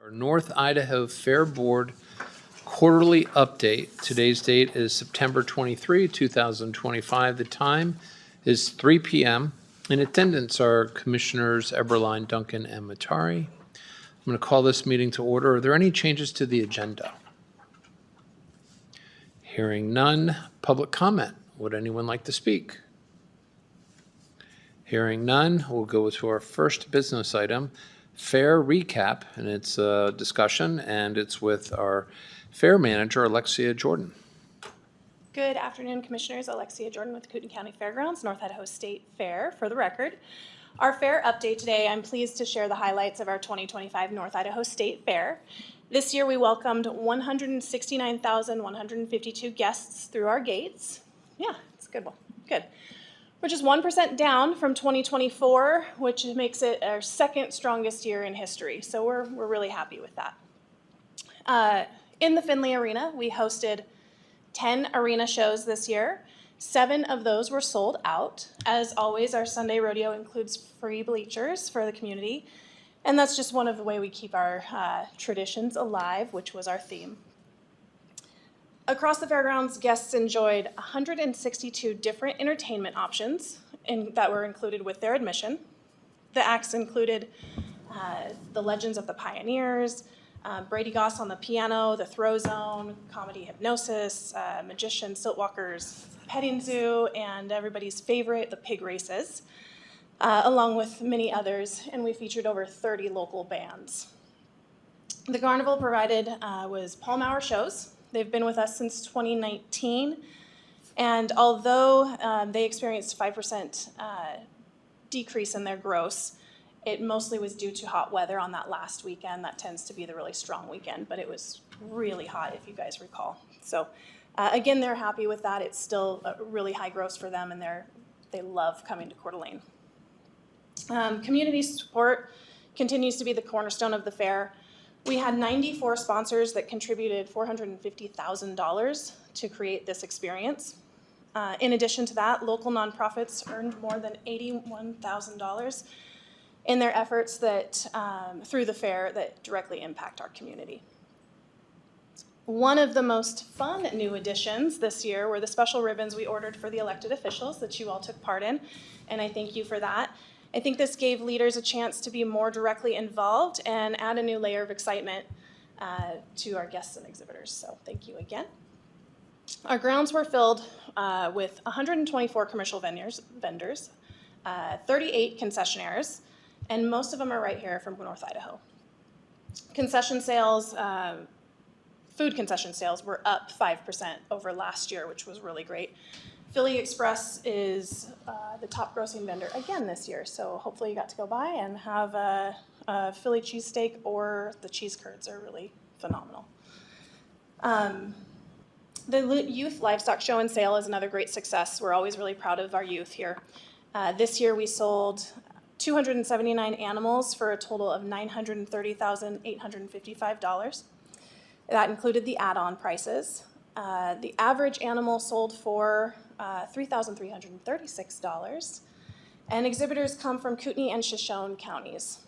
Our North Idaho Fair Board quarterly update. Today's date is September 23, 2025. The time is 3 p.m. In attendance are Commissioners Eberline, Duncan, and Matari. I'm going to call this meeting to order. Are there any changes to the agenda? Hearing none. Public comment. Would anyone like to speak? Hearing none, we'll go to our first business item, Fair Recap, and it's a discussion, and it's with our Fair Manager, Alexcia Jordan. Good afternoon, Commissioners. Alexcia Jordan with Kootenai County Fairgrounds, North Idaho State Fair. For the record, our fair update today, I'm pleased to share the highlights of our 2025 North Idaho State Fair. This year we welcomed 169,152 guests through our gates. Yeah, it's a good one. Good. We're just 1% down from 2024, which makes it our second strongest year in history. So we're really happy with that. In the Finley Arena, we hosted 10 arena shows this year. 7 of those were sold out. As always, our Sunday rodeo includes free bleachers for the community. And that's just one of the ways we keep our traditions alive, which was our theme. Across the fairgrounds, guests enjoyed 162 different entertainment options that were included with their admission. The acts included the Legends of the Pioneers, Brady Goss on the piano, the Throw Zone, Comedy Hypnosis, Magician, Siltwalkers, Petting Zoo, and everybody's favorite, the Pig Races, along with many others, and we featured over 30 local bands. The carnival provided was Paul Maurer shows. They've been with us since 2019, and although they experienced 5% decrease in their gross, it mostly was due to hot weather on that last weekend. That tends to be the really strong weekend, but it was really hot, if you guys recall. So again, they're happy with that. It's still a really high gross for them, and they love coming to Coeur d'Alene. Community support continues to be the cornerstone of the fair. We had 94 sponsors that contributed $450,000 to create this experience. In addition to that, local nonprofits earned more than $81,000 in their efforts that through the fair that directly impact our community. One of the most fun new additions this year were the special ribbons we ordered for the elected officials that you all took part in, and I thank you for that. I think this gave leaders a chance to be more directly involved and add a new layer of excitement to our guests and exhibitors, so thank you again. Our grounds were filled with 124 commercial vendors, 38 concessionaires, and most of them are right here from North Idaho. Concession sales, food concession sales were up 5% over last year, which was really great. Philly Express is the top grossing vendor again this year, so hopefully you got to go by and have a Philly cheesesteak, or the cheese curds are really phenomenal. The Youth Livestock Show and Sale is another great success. We're always really proud of our youth here. This year we sold 279 animals for a total of $930,855. That included the add-on prices. The average animal sold for $3,336, and exhibitors come from Kootenai and Shoshone counties.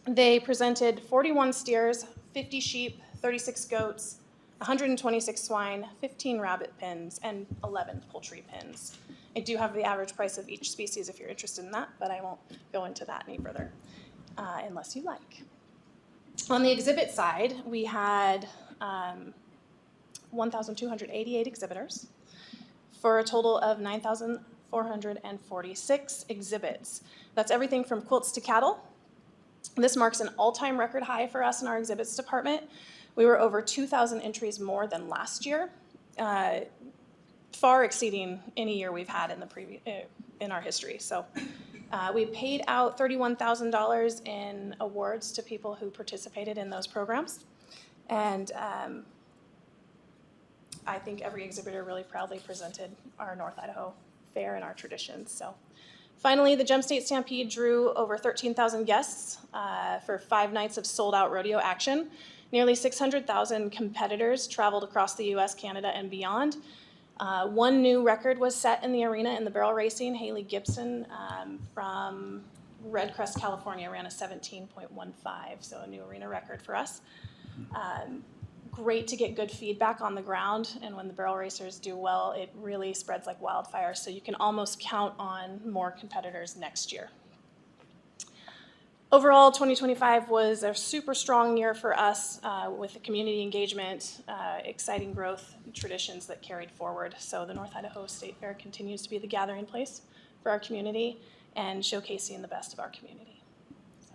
They presented 41 steers, 50 sheep, 36 goats, 126 swine, 15 rabbit pins, and 11 poultry pins. I do have the average price of each species if you're interested in that, but I won't go into that any further unless you like. On the exhibit side, we had 1,288 exhibitors for a total of 9,446 exhibits. That's everything from quilts to cattle. This marks an all-time record high for us in our exhibits department. We were over 2,000 entries more than last year, far exceeding any year we've had in our history. So we paid out $31,000 in awards to people who participated in those programs. And I think every exhibitor really proudly presented our North Idaho Fair and our traditions. So finally, the Gem State Stampede drew over 13,000 guests for 5 nights of sold-out rodeo action. Nearly 600,000 competitors traveled across the U.S., Canada, and beyond. One new record was set in the arena in the barrel racing. Haley Gibson from Red Crest, California ran a 17.15, so a new arena record for us. Great to get good feedback on the ground, and when the barrel racers do well, it really spreads like wildfire, so you can almost count on more competitors next year. Overall, 2025 was a super strong year for us with the community engagement, exciting growth, traditions that carried forward. So the North Idaho State Fair continues to be the gathering place for our community and showcasing the best of our community. So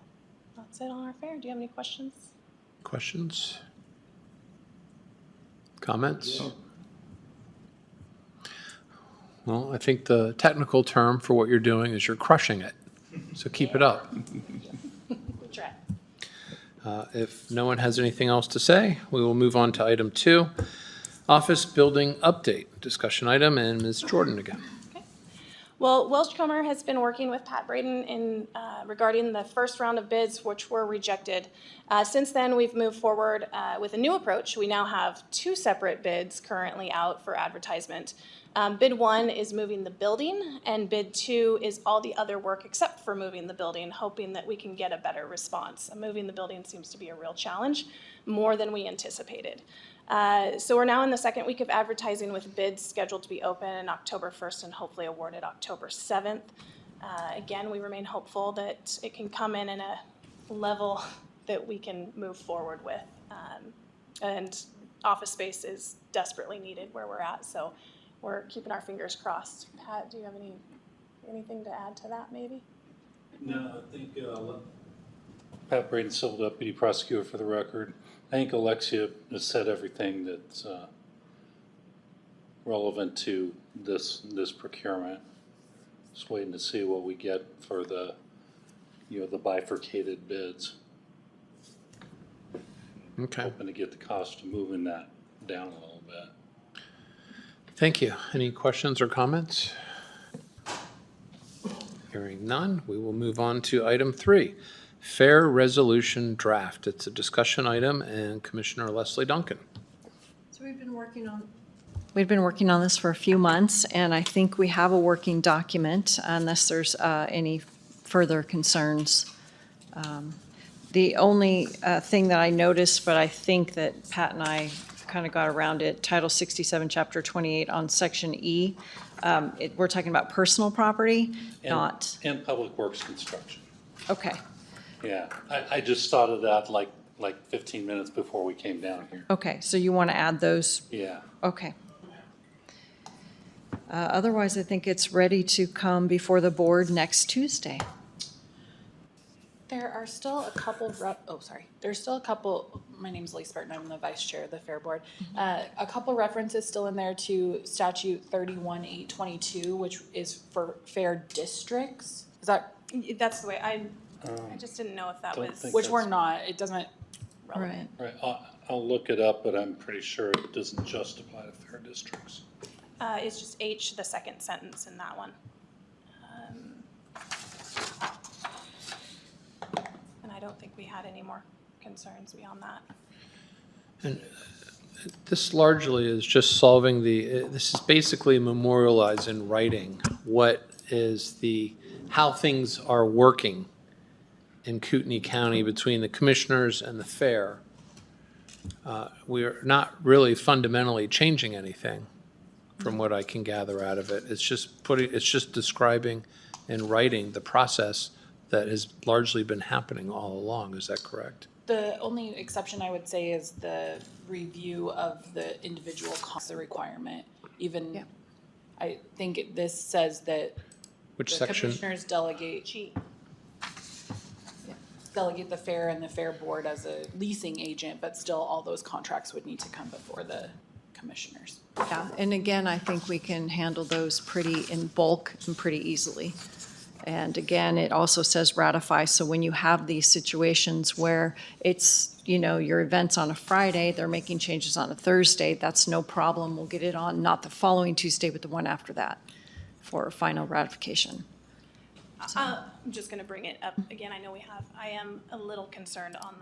that's it on our fair. Do you have any questions? Questions? Comments? Yeah. Well, I think the technical term for what you're doing is you're crushing it. So keep it up. We'll try. If no one has anything else to say, we will move on to item 2, office building update, discussion item, and Ms. Jordan again. Well, Welchcomer has been working with Pat Braden in regarding the first round of bids, which were rejected. Since then, we've moved forward with a new approach. We now have 2 separate bids currently out for advertisement. Bid 1 is moving the building, and bid 2 is all the other work except for moving the building, hoping that we can get a better response. Moving the building seems to be a real challenge, more than we anticipated. So we're now in the second week of advertising with bids scheduled to be open on October 1st and hopefully awarded October 7th. Again, we remain hopeful that it can come in a level that we can move forward with. And office space is desperately needed where we're at, so we're keeping our fingers crossed. Pat, do you have anything to add to that maybe? No, I think Pat Braden, Civil Deputy Prosecutor for the record. I think Alexcia has said everything that's relevant to this procurement. Just waiting to see what we get for the bifurcated bids. Okay, Hoping to get the cost of moving that down a little bit. thank you. Any questions or comments? Hearing none, we will move on to item 3, fair resolution draft. It's a discussion item, and Commissioner Leslie Duncan. So we've been working on this for a few months, and I think we have a working document unless there's any further concerns. The only thing that I noticed, but I think that Pat and I kind of got around it, Title 67, Chapter 28 on Section E, we're talking about personal property, not, And public works construction. okay, Yeah, I just thought of that like 15 minutes before we came down here. okay, so you want to add those? Yeah. Okay. Otherwise, I think it's ready to come before the board next Tuesday. There are still a couple, there's still a couple, my name's Lisa Burton, I'm the vice chair of the Fair Board. A couple references still in there to statute 31-822, which is for fair districts. Is that, That's the way I just didn't know if that Don't was think- which we're not, it doesn't, relevant. Right. Right, I'll look it up, but I'm pretty sure it doesn't just apply to fair districts. It's just H, the second sentence in that one. And I don't think we had any more concerns beyond that. And this largely is just solving this is basically memorialized in writing what is how things are working in Kootenai County between the commissioners and the fair. We're not really fundamentally changing anything from what I can gather out of it. It's just describing in writing the process that has largely been happening all along. Is that correct? the only exception I would say is the review of the individual cost of requirement. Even, Yeah. I think this says that Which the section? commissioners delegate G. the fair and the fair board as a leasing agent, but still all those contracts would need to come before the commissioners. Yeah, and again, I think we can handle those pretty in bulk and pretty easily. And again, it also says ratify, so when you have these situations where it's, you know, your event's on a Friday, they're making changes on a Thursday, that's no problem. We'll get it on, not the following Tuesday, but the one after that for final ratification. I'm just gonna bring it up again, I am a little concerned on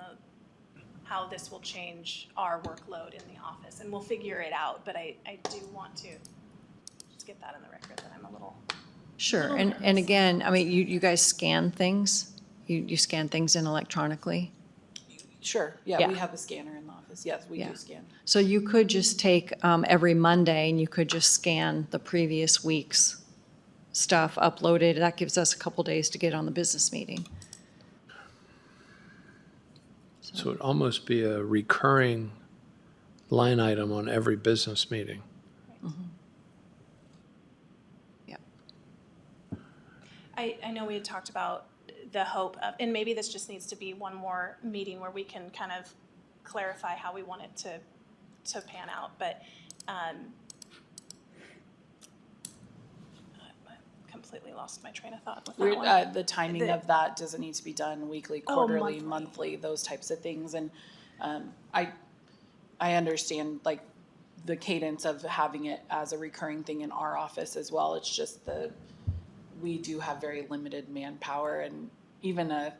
how this will change our workload in the office, and we'll figure it out, but I do want to just get that in the record that I'm a little Sure, and again, I mean, you guys scan things? You scan things in electronically? Sure, yeah, Yeah. we have a scanner in the office. Yes, we Yeah. do scan. So you could just take every Monday and you could just scan the previous week's stuff, upload it. That gives us a couple days to get on the business meeting. So it'd almost be a recurring line item on every business meeting. Yep. I know we had talked about the hope of, and maybe this just needs to be one more meeting where we can kind of clarify how we want it to pan out, but I completely lost my train of thought with that one. The timing The- of that, does it need to be done weekly, Oh, quarterly, monthly. monthly, those types of things? And I understand like the cadence of having it as a recurring thing in our office as well. It's just we do have very limited manpower, and even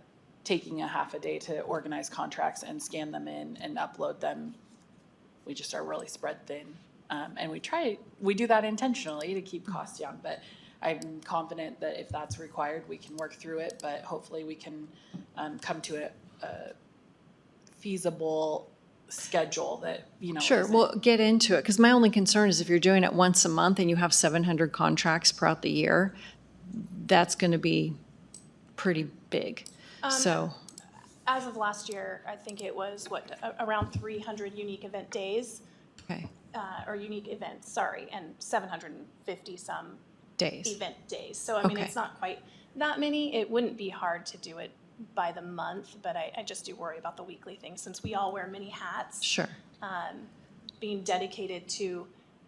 taking a half a day to organize contracts and scan them in and upload them, we just are really spread thin. And we do that intentionally to keep costs down, but I'm confident that if that's required, we can work through it, but hopefully we can come to a feasible schedule that, Sure, isn't- we'll get into it, because my only concern is if you're doing it once a month and you have 700 contracts throughout the year, that's going to be pretty big. So, As of last year, I think it was, around 300 unique event days, okay, or unique events, sorry, and 750 some days. event days. So, I mean, Okay. it's not quite that many. It wouldn't be hard to do it by the month, but I just do worry about the weekly thing, since we all wear many hats. Sure. Being dedicated to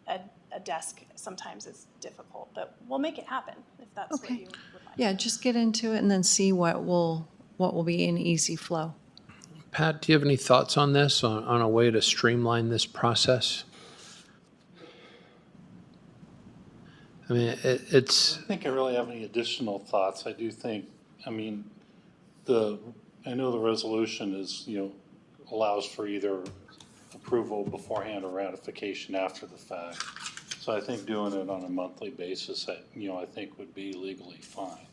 a desk sometimes is difficult, but we'll make it happen if that's what Okay. you would like. Yeah, just get into it and then see what will be an easy flow. Pat, do you have any thoughts on this, on a way to streamline this process? I mean, it's, I don't think I really have any additional thoughts. I do think, I mean, I know the resolution is, allows for either approval beforehand or ratification after the fact. So I think doing it on a monthly basis, I think would be legally fine,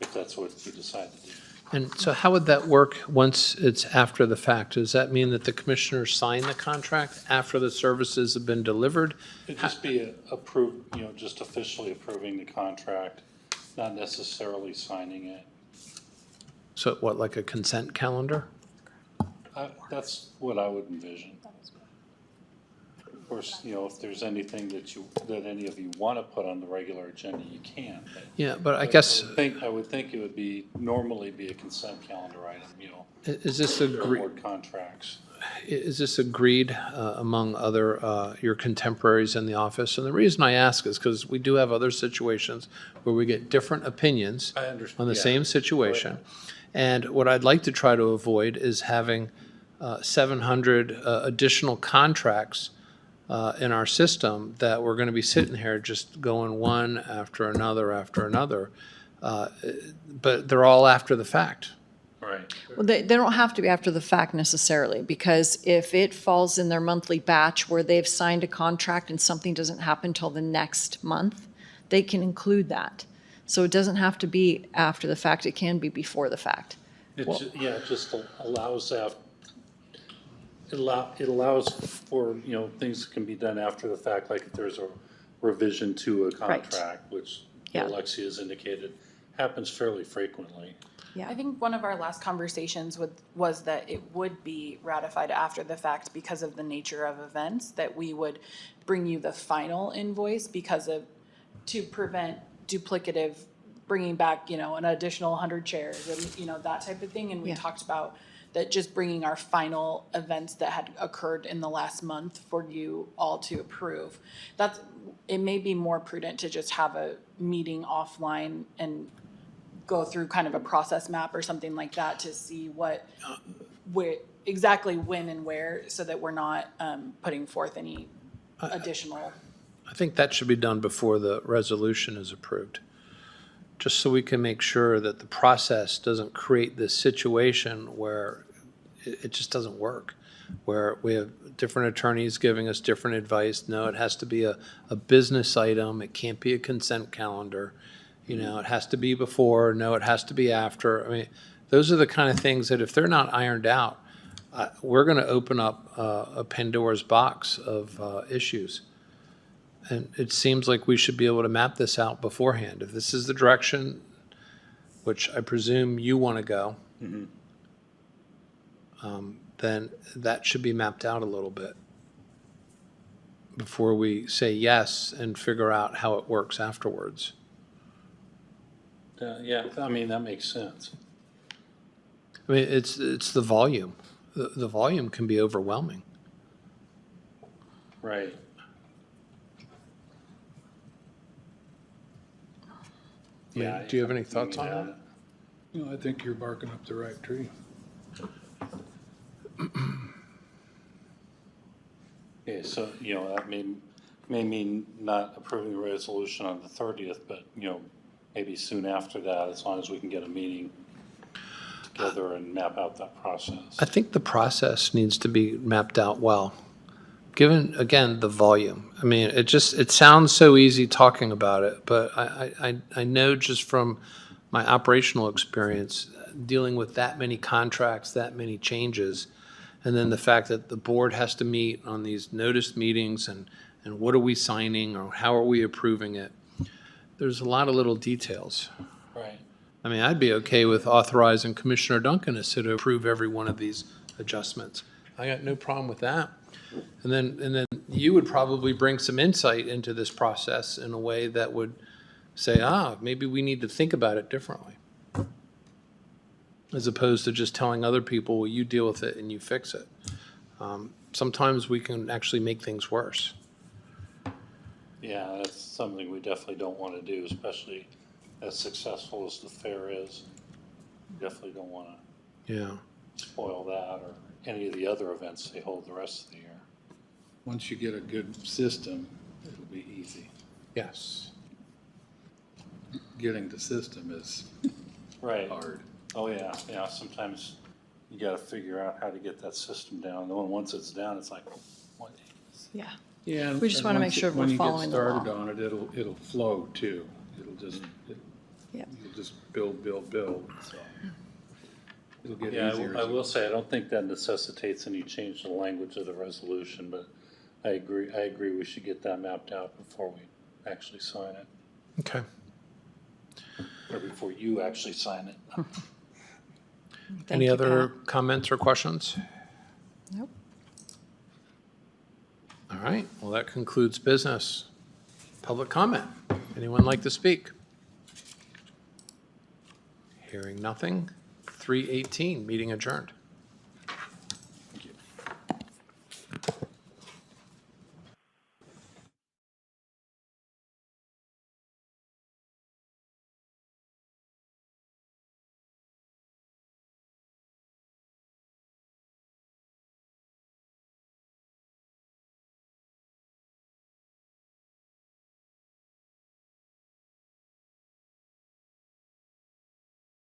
if that's what you decide to do. and so how would that work once it's after the fact? Does that mean that the commissioners sign the contract after the services have been delivered? It'd just be approved, just officially approving the contract, not necessarily signing it. So what, like a consent calendar? That's what I would envision. Of course, if there's anything that any of you want to put on the regular agenda, you can. Yeah, but I guess, I would think it would normally be a consent calendar item, is this agreed? board contracts. Is this agreed among other, your contemporaries in the office? And the reason I ask is because we do have other situations where we get different opinions I understand. on the Yeah. same situation. And what I'd like to try to avoid is having 700 additional contracts in our system that we're going to be sitting here just going one after another. But they're all after the fact. Right. Well, they don't have to be after the fact necessarily, because if it falls in their monthly batch where they've signed a contract and something doesn't happen till the next month, they can include that. So it doesn't have to be after the fact, it can be before the fact. It just allows it allows for, things that can be done after the fact, like if there's a revision to a Right. contract, which Yeah. Alexcia has indicated happens fairly frequently. Yeah. I think one of our last conversations was that it would be ratified after the fact because of the nature of events, that we would bring you the final invoice to prevent duplicative, bringing back, an additional 100 chairs and, that type of thing. And we Yeah. talked about that, just bringing our final events that had occurred in the last month for you all to approve. It may be more prudent to just have a meeting offline and go through kind of a process map or something like that to see exactly when and where, so that we're not putting forth any additional. I think that should be done before the resolution is approved, just so we can make sure that the process doesn't create this situation where it just doesn't work. where we have different attorneys giving us different advice. No, it has to be a business item. It can't be a consent calendar. You know, it has to be before. No, it has to be after. I mean, those are the kind of things that if they're not ironed out, we're going to open up a Pandora's box of issues. And it seems like we should be able to map this out beforehand. If this is the direction, which I presume you want to go, then that should be mapped out a little bit before we say yes and figure out how it works afterwards. Yeah, I mean, that makes sense. I mean, it's the volume. The volume can be overwhelming. Right. Yeah. Do you have any thoughts on that? No, I think you're barking up the right tree. Okay, so, you know, that may mean not approving the resolution on the 30th, but, you know, maybe soon after that, as long as we can get a meeting together and map out that process. I think the process needs to be mapped out well, given, again, the volume. I mean, it sounds so easy talking about it, but I know just from my operational experience, dealing with that many contracts, that many changes, and then the fact that the board has to meet on these noticed meetings and what are we signing or how are we approving it? There's a lot of little details. Right. I mean, I'd be okay with authorizing Commissioner Duncan to sit to approve every one of these adjustments. I got no problem with that. And then you would probably bring some insight into this process in a way that would say, maybe we need to think about it differently. As opposed to just telling other people, well, you deal with it and you fix it. Sometimes we can actually make things worse. Yeah, that's something we definitely don't want to do, especially as successful as the fair is. We definitely don't want to Yeah. spoil that or any of the other events they hold the rest of the year. Once you get a good system, it'll be easy. Yes. Getting the system is Right. hard. Oh, yeah, yeah, sometimes you gotta figure out how to get that system down, and then once it's down, it's like, what? Yeah. Yeah. We just wanna make sure we're following the law. When you get started on it, it'll flow too. Yep. You'll just build, so. It'll get Yeah, easier. I will say, I don't think that necessitates any change to the language of the resolution, but I agree we should get that mapped out before we actually sign it, Okay. or before you actually sign it. Thank Any you, other Pat. comments or questions? Nope. All right, well, that concludes business. Public comment. Anyone like to speak? Hearing nothing. 3:18, meeting adjourned.